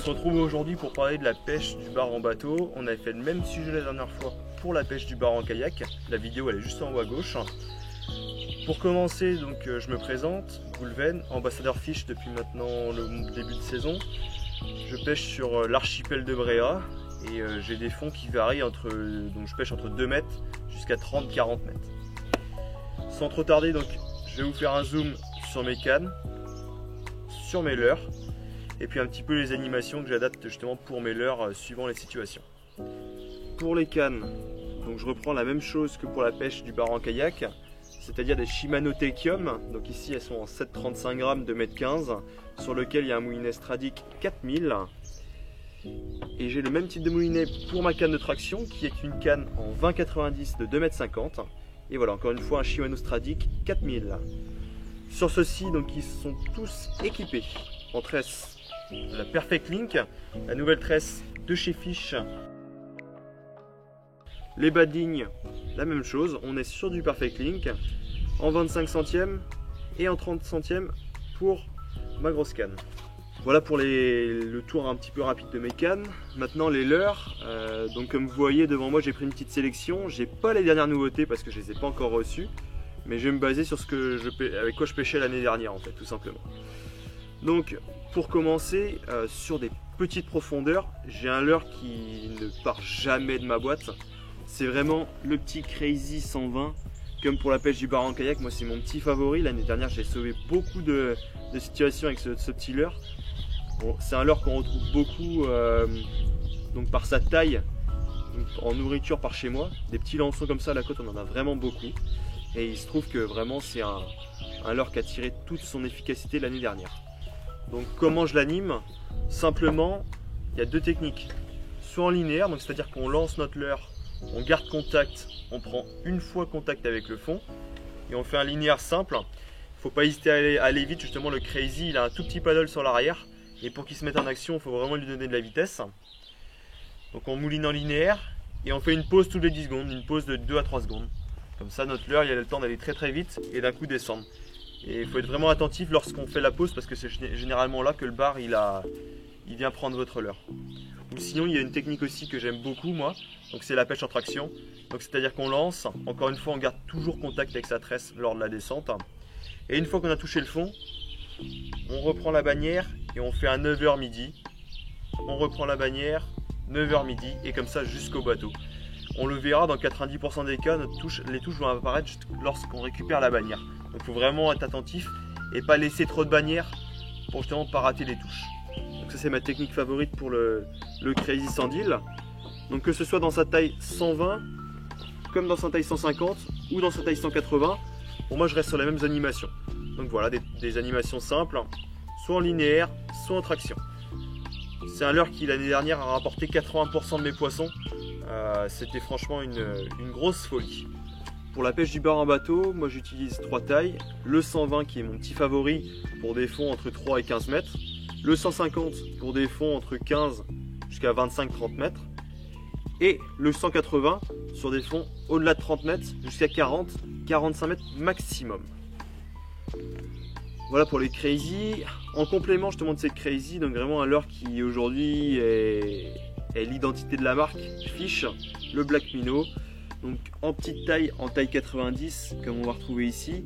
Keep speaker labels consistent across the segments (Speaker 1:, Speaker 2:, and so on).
Speaker 1: se retrouve aujourd'hui pour parler de la pêche du bar en bateau. On avait fait le même sujet la dernière fois pour la pêche du bar en kayak. La vidéo elle est juste en haut à gauche. Pour commencer, donc, je me présente, Goulven, ambassadeur fiche depuis maintenant le début de saison. Je pêche sur l'archipel de Bréa et j'ai des fonds qui varient donc je pêche entre 2 mètres jusqu'à 30-40 mètres. Sans trop tarder, donc, je vais vous faire un zoom sur mes cannes, sur mes leurres, et puis un petit peu les animations que j'adapte justement pour mes leurres suivant les situations. Pour les cannes, donc je reprends la même chose que pour la pêche du bar en kayak, c'est-à-dire des Shimano Tekium. Donc ici elles sont en 7,35 grammes de 1,15 m, sur lequel il y a un moulinet Stradic 4000. Et j'ai le même type de moulinet pour ma canne de traction qui est une canne en 20,90 de 2,50 m. Et voilà, encore une fois un Shimano Stradic 4000. Sur ceux-ci, donc ils sont tous équipés en tresse la Perfect Link, la nouvelle tresse de chez Fish. Les badings, la même chose, on est sur du Perfect Link en 25 centièmes et en 30 centièmes pour ma grosse canne. Voilà pour le tour un petit peu rapide de mes cannes. Maintenant les leurres, donc comme vous voyez devant moi j'ai pris une petite sélection. J'ai pas les dernières nouveautés parce que je les ai pas encore reçues, mais je vais me baser sur avec quoi je pêchais l'année dernière en fait, tout simplement. Donc pour commencer, sur des petites profondeurs, j'ai un leurre qui ne part jamais de ma boîte. C'est vraiment le petit Crazy 120, comme pour la pêche du bar en kayak. Moi c'est mon petit favori. L'année dernière j'ai sauvé beaucoup de situations avec ce petit leurre. Bon, c'est un leurre qu'on retrouve beaucoup donc par sa taille en nourriture par chez moi. Des petits lançons comme ça à la côte, on en a vraiment beaucoup. Et il se trouve que vraiment c'est un leurre qui a tiré toute son efficacité l'année dernière. Donc comment je l'anime? Simplement, il y a deux techniques. Soit en linéaire, donc c'est-à-dire qu'on lance notre leurre, on garde contact, on prend une fois contact avec le fond et on fait un linéaire simple. Il ne faut pas hésiter à aller vite, justement le Crazy il a un tout petit paddle sur l'arrière et pour qu'il se mette en action il faut vraiment lui donner de la vitesse. Donc on mouline en linéaire et on fait une pause toutes les 10 secondes, une pause de 2 à 3 secondes. Comme ça notre leurre il a le temps d'aller très vite et d'un coup descendre. Et il faut être vraiment attentif lorsqu'on fait la pause parce que c'est généralement là que le bar il vient prendre votre leurre. Ou sinon il y a une technique aussi que j'aime beaucoup moi, donc c'est la pêche en traction. Donc c'est-à-dire qu'on lance, encore une fois on garde toujours contact avec sa tresse lors de la descente. Et une fois qu'on a touché le fond, on reprend la bannière et on fait un 9h midi. On reprend la bannière, 9h midi et comme ça jusqu'au bateau. On le verra dans 90% des cas, les touches vont apparaître juste lorsqu'on récupère la bannière. Donc il faut vraiment être attentif et pas laisser trop de bannières pour justement pas rater les touches. Donc ça c'est ma technique favorite pour le Crazy Sandil. Donc que ce soit dans sa taille 120, comme dans sa taille 150 ou dans sa taille 180, pour moi je reste sur les mêmes animations. Donc voilà, des animations simples, soit en linéaire, soit en traction. C'est un leurre qui l'année dernière a rapporté 80% de mes poissons. C'était franchement une grosse folie. Pour la pêche du bar en bateau, moi j'utilise 3 tailles. Le 120 qui est mon petit favori pour des fonds entre 3 et 15 mètres. Le 150 pour des fonds entre 15 jusqu'à 25-30 mètres. Et le 180 sur des fonds au-delà de 30 mètres jusqu'à 40-45 mètres maximum. Voilà pour les Crazy. En complément justement de ces Crazy, donc vraiment un leurre qui aujourd'hui est l'identité de la marque Fish, le Black Minnow. Donc en petite taille, en taille 90 comme on va retrouver ici.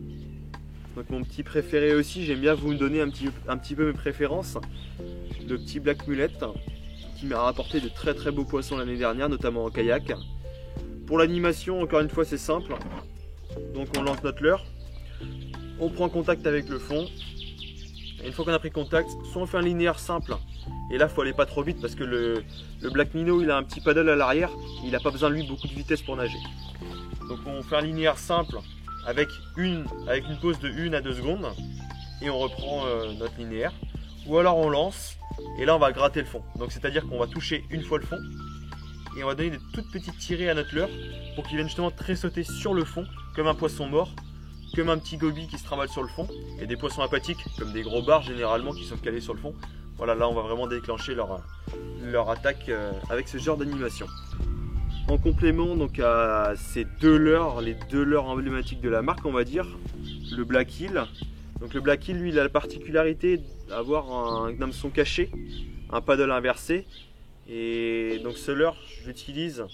Speaker 1: Donc mon petit préféré aussi, j'aime bien vous donner un petit peu mes préférences. Le petit Black Mullet qui m'a rapporté de très beaux poissons l'année dernière, notamment en kayak. Pour l'animation, encore une fois c'est simple. Donc on lance notre leurre, on prend contact avec le fond. Et une fois qu'on a pris contact, soit on fait un linéaire simple. Et là il faut aller pas trop vite parce que le Black Minnow il a un petit paddle à l'arrière, il n'a pas besoin de lui beaucoup de vitesse pour nager. Donc on fait un linéaire simple avec une pause de 1 à 2 secondes et on reprend notre linéaire. Ou alors on lance et là on va gratter le fond. Donc c'est à dire qu'on va toucher une fois le fond et on va donner des toutes petites tirées à notre leurre pour qu'il vienne justement tressauter sur le fond comme un poisson mort, comme un petit goby qui se trimballe sur le fond, et des poissons aquatiques comme des gros bars généralement qui sont calés sur le fond. Voilà, là on va vraiment déclencher leur attaque avec ce genre d'animation. En complément donc à ces deux leurres, les deux leurres emblématiques de la marque on va dire, le Black Hill. Donc le Black Hill lui il a la particularité d'avoir un hameçon caché. un paddle inversé. Et donc ce leurre, je l'utilise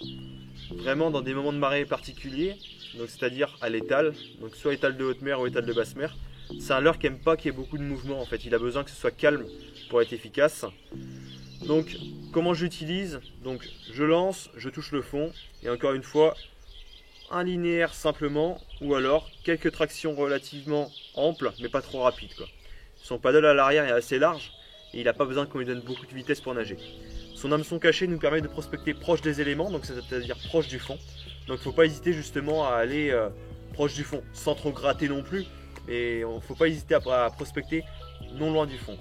Speaker 1: vraiment dans des moments de marée particuliers, donc c'est-à-dire à l'étale, donc soit étale de haute mer ou étale de basse mer. C'est un leurre qui n'aime pas qu'il y ait beaucoup de mouvement en fait, il a besoin que ce soit calme pour être efficace. Donc comment j'utilise? Donc je lance, je touche le fond et encore une fois un linéaire simplement ou alors quelques tractions relativement amples mais pas trop rapides quoi. Son paddle à l'arrière est assez large et il n'a pas besoin qu'on lui donne beaucoup de vitesse pour nager. Son hameçon caché nous permet de prospecter proche des éléments, donc c'est-à-dire proche du fond. Donc il ne faut pas hésiter justement à aller proche du fond, sans trop gratter non plus. Et il ne faut pas hésiter à prospecter non loin du fond.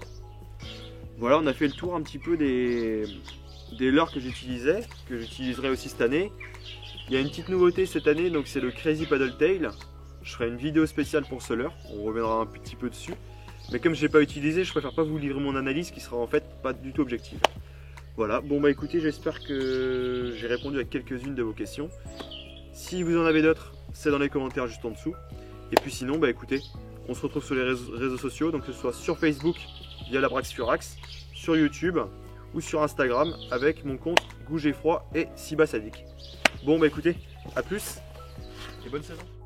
Speaker 1: Voilà, on a fait le tour un petit peu des leurres que j'utiliserai aussi cette année. Il y a une petite nouveauté cette année, donc c'est le Crazy Paddle Tail. Je ferai une vidéo spéciale pour ce leurre, on reviendra un petit peu dessus. Mais comme je ne l'ai pas utilisé, je préfère pas vous livrer mon analyse qui sera en fait pas du tout objective. Voilà, bon bah écoutez, j'espère que j'ai répondu à quelques-unes de vos questions. Si vous en avez d'autres, c'est dans les commentaires juste en dessous. Et puis sinon, bah écoutez, on se retrouve sur les réseaux sociaux, donc que ce soit sur Facebook via l'Abraxfurax, sur YouTube ou sur Instagram avec mon compte Gougé Froid et Siba Sadik. Bon bah écoutez, à plus et bonne saison.